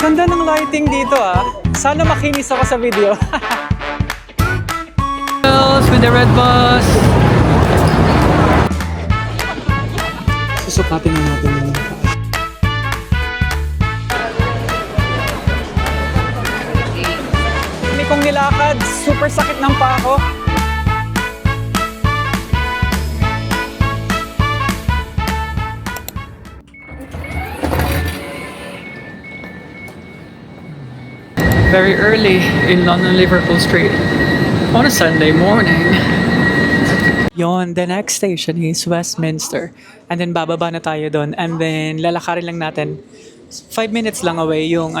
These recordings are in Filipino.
Ganda ng lighting dito ah. Sana makinis ako sa video. With the red bus. Susukatin na natin yung hindi kong nilakad. Super sakit ng paa ko. Very early in London Liverpool Street on a Sunday morning. Yon, the next station is Westminster. And then bababa na tayo doon. And then lalakarin lang natin 5 minutes lang away yung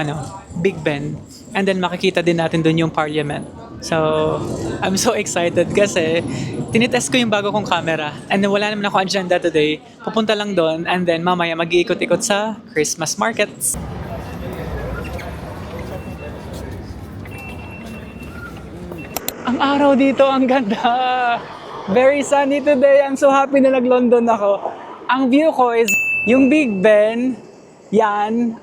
Big Ben. And then makikita din natin doon yung Parliament. So, I'm so excited kasi tinitest ko yung bago kong camera. And then wala naman ako agenda today. Pupunta lang doon and then mamaya mag-iikot-ikot sa Christmas markets. Ang araw dito, ang ganda. Very sunny today. I'm so happy na nag-London ako. Ang view ko is yung Big Ben. Yan.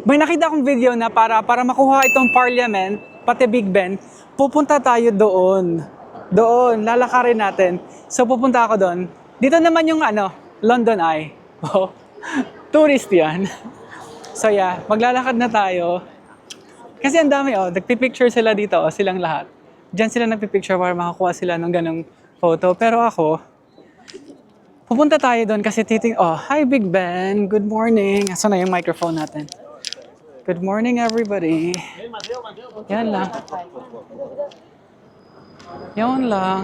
May nakita akong video na para makuha itong Parliament, pati Big Ben, pupunta tayo doon. Doon, lalakarin natin. So pupunta ako doon. Dito naman yung London Eye. Oh, tourist yan. So yeah, maglalakad na tayo. Kasi ang dami nagpipicture sila dito silang lahat. Diyan sila nagpipicture para makakuha sila ng ganong photo. Pero ako, pupunta tayo doon kasi hi Big Ben, good morning. Asan na yung microphone natin? Good morning everybody. Yan lang. Yan lang.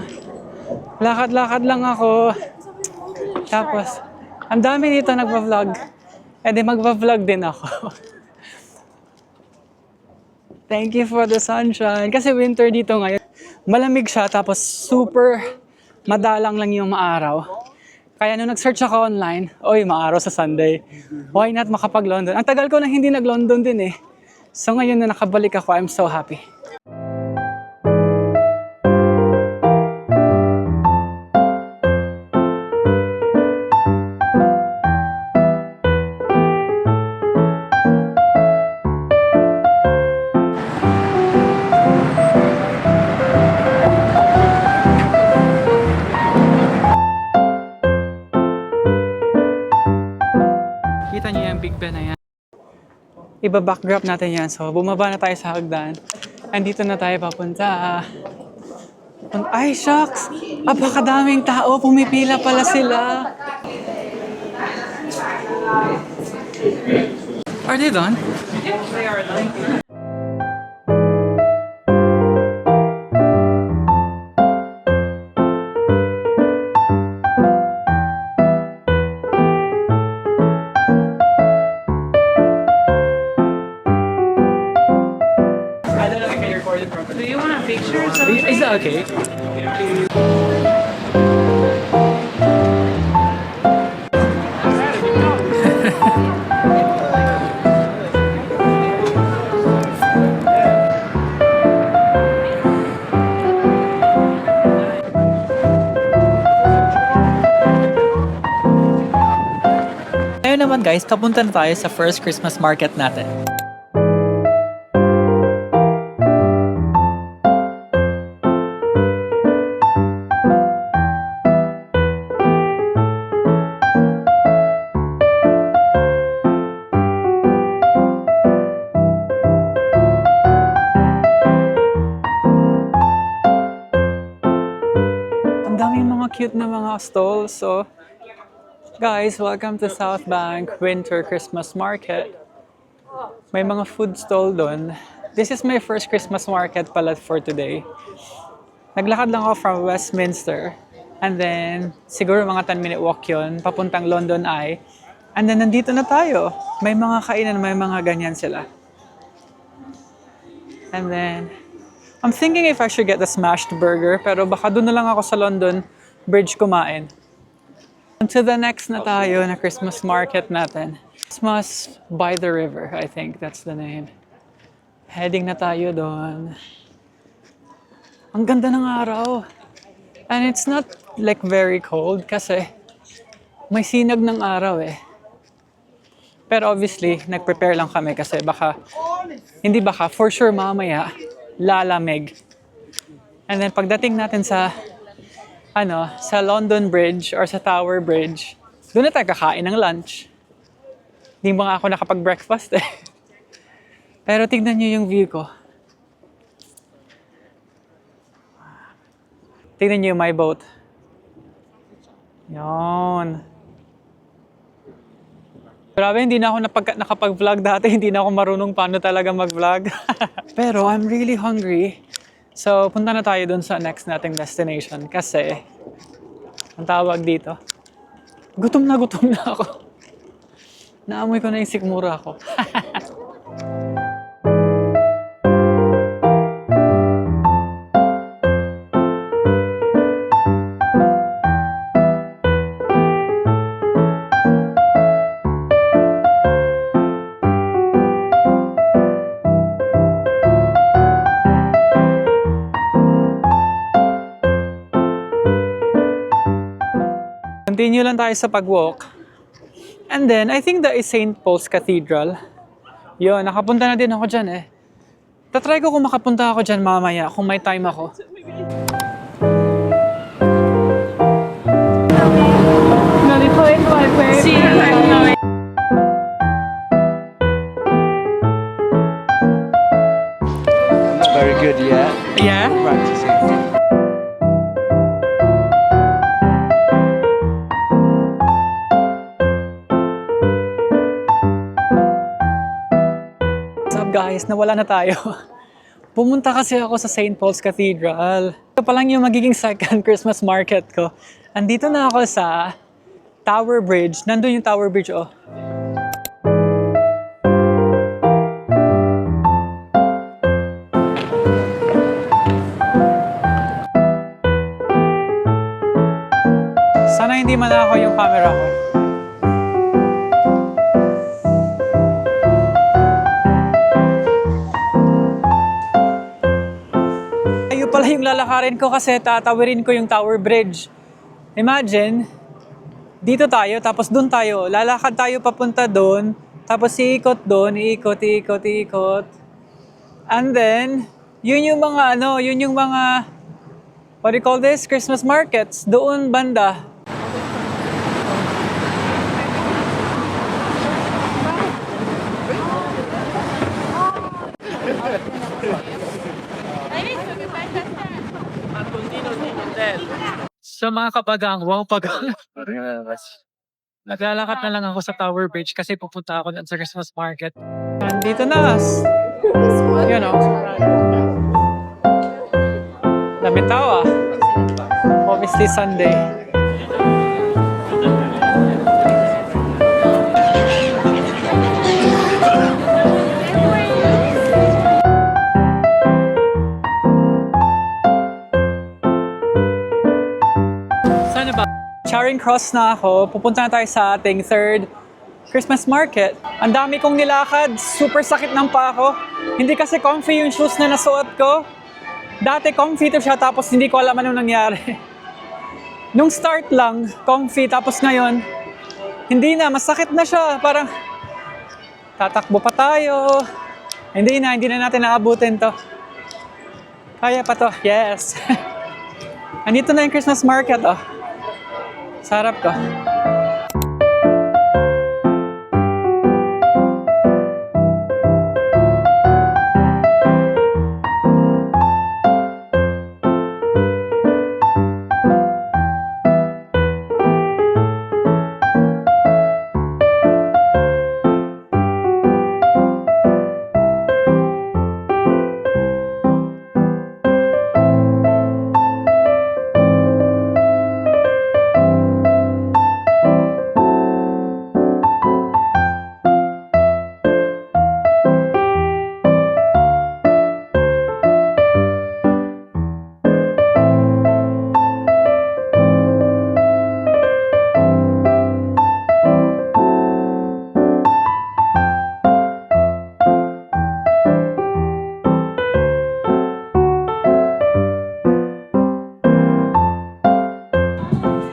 Lakad-lakad lang ako. Tapos, ang dami dito nagpa-vlog. Eh di magpa-vlog din ako. Thank you for the sunshine. Kasi winter dito ngayon. Malamig siya tapos super madalang lang yung maaraw. Kaya nung nag-search ako online, maaraw sa Sunday. Why not makapag-London? Ang tagal ko na hindi nag-London din eh. So ngayon na nakabalik ako, I'm so happy. Kita niyo yung Big Ben na yan. Iba-backdrop natin yan. So, bumaba na tayo sa hagdan. Andito na tayo papunta. Ay, shucks! Apakadaming tao. Pumipila pala sila. Are they done? They are done. Do you want a picture or something? Is that okay? Ngayon naman guys, papunta na tayo sa first Christmas market natin. Ang daming mga cute na mga stalls. So, guys, welcome to South Bank Winter Christmas Market. May mga food stall doon. This is my first Christmas market pala for today. Naglakad lang ako from Westminster. And then, siguro mga 10-minute walk yun, papuntang London Eye. And then, nandito na tayo. May mga kainan, may mga ganyan sila. And then, I'm thinking if I should get the smashed burger, pero baka doon na lang ako sa London Bridge kumain. On to the next na tayo na Christmas market natin. Christmas by the river, I think that's the name. Heading na tayo doon. Ang ganda ng araw. And it's not like very cold kasi may sinag ng araw eh. Pero obviously, nag-prepare lang kami kasi baka, hindi baka, for sure mamaya, lalamig. And then pagdating natin sa, sa London Bridge or sa Tower Bridge, doon na tayo kakain ng lunch. Hindi mo nga ako nakapag-breakfast eh. Pero tignan nyo yung view ko. Tignan nyo yung my boat. Yon. Grabe, hindi na ako nakapag-vlog dati. Hindi na ako marunong paano talaga mag-vlog. Pero I'm really hungry. So, punta na tayo dun sa next nating destination. Kasi, ang tawag dito, gutom na ako. Naamoy ko na yung sikmura ko. Continue lang tayo sa pag-walk. And then, I think that is St. Paul's Cathedral. Yun, nakapunta na din ako dyan eh. Tatry ko kung makapunta ako dyan mamaya, kung may time ako. See you later. Not very good yet. Yeah? Practicing. What's up guys? Nawala na tayo. Pumunta kasi ako sa St. Paul's Cathedral. Ito pa lang yung magiging second Christmas market ko. Andito na ako sa Tower Bridge. Nandun yung Tower Bridge, oh. Sana hindi manakaw yung camera ko. Ayun pala yung lalakarin ko kasi tatawirin ko yung Tower Bridge. Imagine, dito tayo, tapos doon tayo. Lalakad tayo papunta doon, tapos iikot doon, iikot. And then, yun yung mga what do you call this? Christmas markets, doon banda. Sa mga kabagang, wow pagang. Naglalakad na lang ako sa Tower Bridge kasi pupunta ako dun sa Christmas market. Nandito na. You know. Daming tao ah. Obviously Sunday. Sana ba? Charing Cross na ako. Pupunta na tayo sa ating third Christmas market. Ang dami kong nilakad. Super sakit ng paa ko. Hindi kasi comfy yung shoes na nasuot ko. Dati comfy to siya tapos hindi ko alam anong nangyari. Nung start lang, comfy tapos ngayon, hindi na. Masakit na siya. Parang tatakbo pa tayo. Hindi na natin naabutin to. Kaya pa to. Yes. Andito na yung Christmas market, oh. Sarap ko.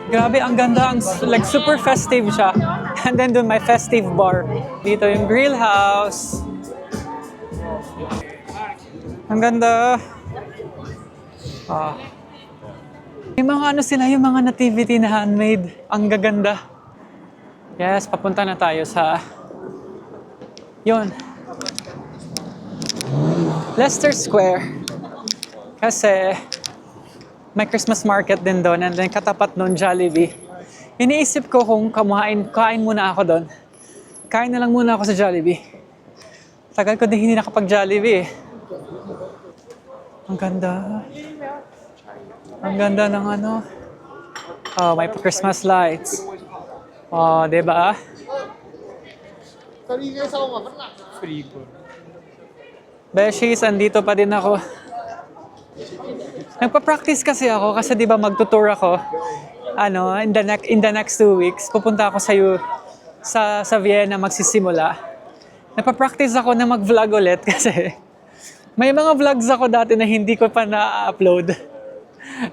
Grabe, ang ganda. Like, super festive siya. And then doon may festive bar. Dito yung grill house. Ang ganda. Ah. May mga ano sila, yung mga nativity na handmade. Ang gaganda. Yes, papunta na tayo sa... Yun. Leicester Square. Kasi may Christmas market din doon and then katapat doon Jollibee. Iniisip ko kung kain muna ako doon. Kain na lang muna ako sa Jollibee. Tagal ko din hindi nakapag-Jollibee eh. Ang ganda. Ang ganda ng ano. Oh, may Christmas lights. Oh, diba? Beshies, andito pa din ako. Nagpa-practice kasi ako kasi 'di ba magtutour ako. Ano, in the next 2 weeks pupunta ako sa Vienna magsisimula. Nagpa-practice ako na mag-vlog ulit kasi may mga vlogs ako dati na hindi ko pa na-upload.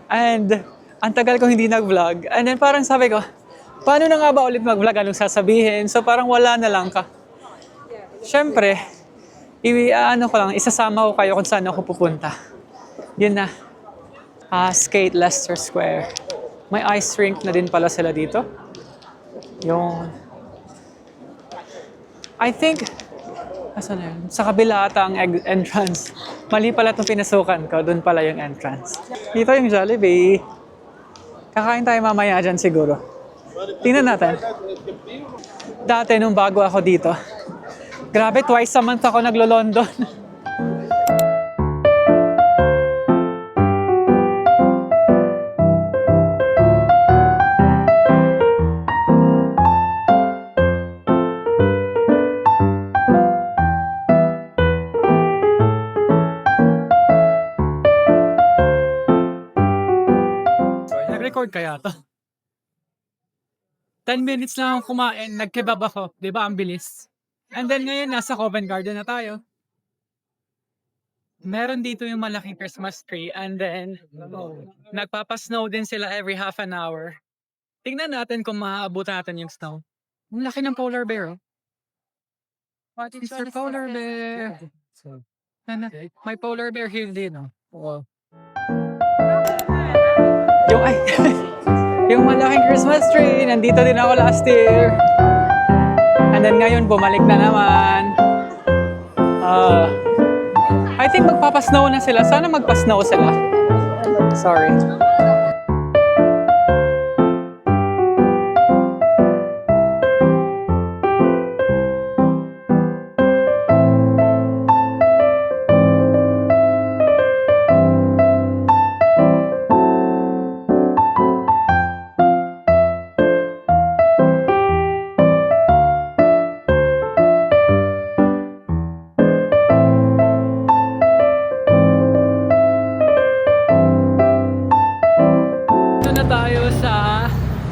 And ang tagal ko hindi nag-vlog. And then parang sabi ko, paano na nga ba ulit mag-vlog? Anong sasabihin? So parang wala na lang ka. Siyempre, isasama ko kayo kung saan ako pupunta. Yun na. Skate Leicester Square. May ice rink na din pala sila dito. Yung... I think... Asan na yun? Sa kabila ata ang entrance. Mali pala itong pinasukan ko. Doon pala yung entrance. Dito yung Jollibee. Kakain tayo mamaya dyan siguro. Tingnan natin. Dati nung bago ako dito. Grabe, twice a month ako naglo-London. Nag-record kaya to? 10 minutes lang ako kumain, nag-kebab ako. Di ba, ang bilis? And then ngayon, nasa Covent Garden na tayo. Meron dito yung malaking Christmas tree and then nagpapasnow din sila every half an hour. Tingnan natin kung maaabot natin yung snow. Ang laki ng polar bear, oh. Mr. Polar Bear. May polar bear here din, oh. Wow. Yung malaking Christmas tree, nandito din ako last year. And then ngayon, bumalik na naman. I think magpapasnow na sila. Sana magpasnow sila. Sorry.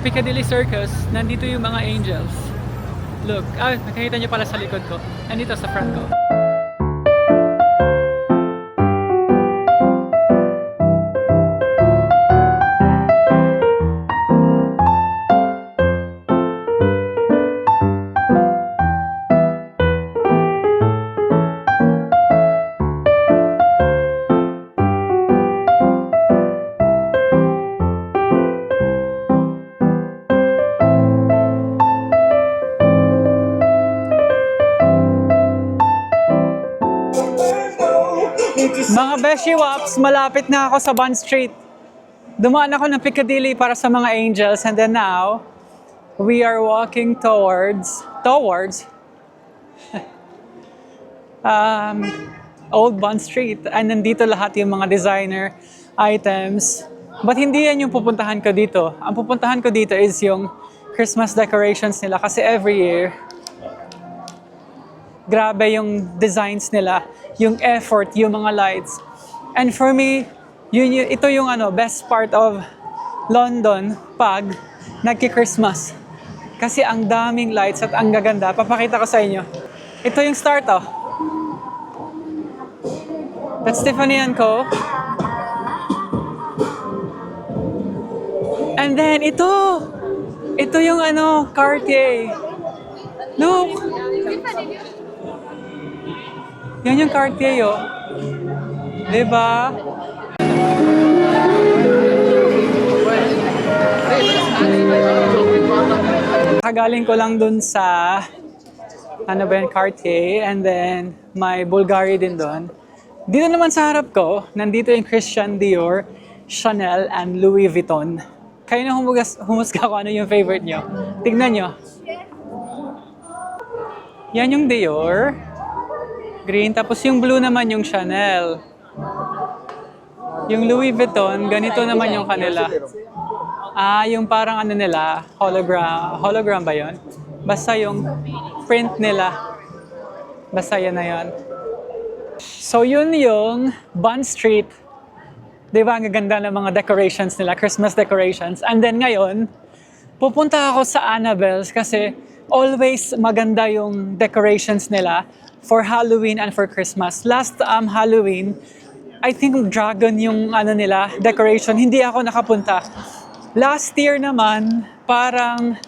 Piccadilly Circus, nandito yung mga angels. Look, nakikita niyo pala sa likod ko. Nandito sa front ko. Mga Beshi Wops, malapit na ako sa Bond Street. Dumaan ako ng Piccadilly para sa mga angels and then now, we are walking towards Old Bond Street. And nandito lahat yung mga designer items. But hindi yan yung pupuntahan ko dito. Ang pupuntahan ko dito is yung Christmas decorations nila kasi every year, grabe yung designs nila, yung effort, yung mga lights. And for me, ito yung best part of London pag nagki-Christmas. Kasi ang daming lights at ang gaganda. Papakita ko sa inyo. Ito yung start, oh. That's Tiffany & Co. And then ito yung Cartier. Look! Yan yung Cartier, oh. Diba? Kagaling ko lang dun sa ano ba yun, Cartier, and then may Bulgari din dun. Dito naman sa harap ko, nandito yung Christian Dior, Chanel, and Louis Vuitton. Kayo na humusga ko ano yung favorite nyo. Tignan nyo. Yan yung Dior. Green. Tapos yung blue naman yung Chanel. Yung Louis Vuitton, ganito naman yung kanila. Yung parang ano nila, hologram ba yun? Basta yung print nila. Basta yan na yun. So yun yung Bond Street. Di ba ang gaganda ng mga decorations nila, Christmas decorations. And then ngayon, pupunta ako sa Annabelle's kasi always maganda yung decorations nila for Halloween and for Christmas. Last Halloween, I think dragon yung ano nila, decoration. Hindi ako nakapunta. Last year naman, parang,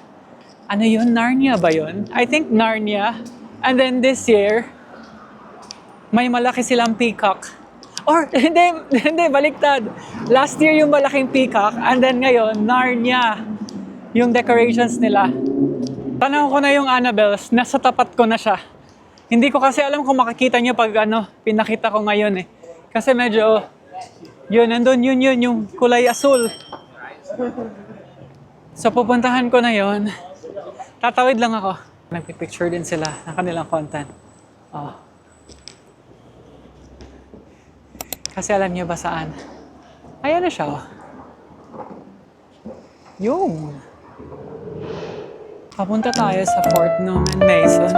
ano yun, Narnia ba yun? I think Narnia. And then this year, may malaki silang peacock. Or, hindi, baliktad. Last year yung malaking peacock, and then ngayon, Narnia. Yung decorations nila. Tanaw ko na yung Annabelle's, nasa tapat ko na siya. Hindi ko kasi alam kung makikita niyo pag pinakita ko ngayon eh. Kasi medyo, yun, nandun yun, yung kulay asul. So pupuntahan ko na yun. Tatawid lang ako. Nagpipicture din sila ng kanilang content. Oh. Kasi alam niyo ba saan? Ayan na siya. Oh. Yung. Papunta tayo sa Fort Norman Mason.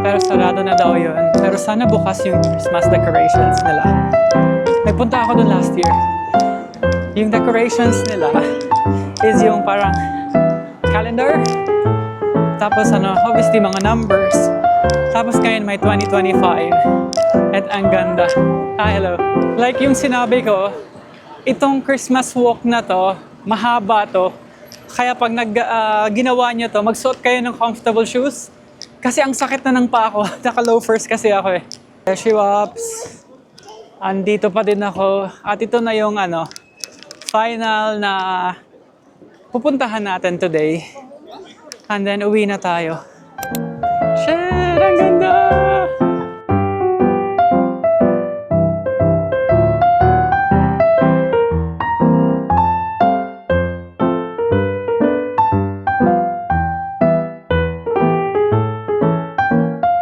Pero sarado na daw yun. Pero sana bukas yung Christmas decorations nila. Nagpunta ako dun last year. Yung decorations nila is yung parang calendar. Tapos obviously mga numbers. Tapos ngayon may 2025. At ang ganda. Hello. Like yung sinabi ko, itong Christmas walk na to, mahaba to. Kaya pag ginawa nyo to, magsuot kayo ng comfortable shoes. Kasi ang sakit na ng paa ko. Naka-loafers kasi ako eh. Shewops. Andito pa din ako. At ito na yung final na pupuntahan natin today. And then uwi na tayo. Shit! Ang ganda!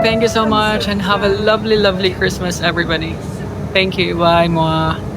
Thank you so much and have a lovely, lovely Christmas, everybody. Thank you. Bye, Moa.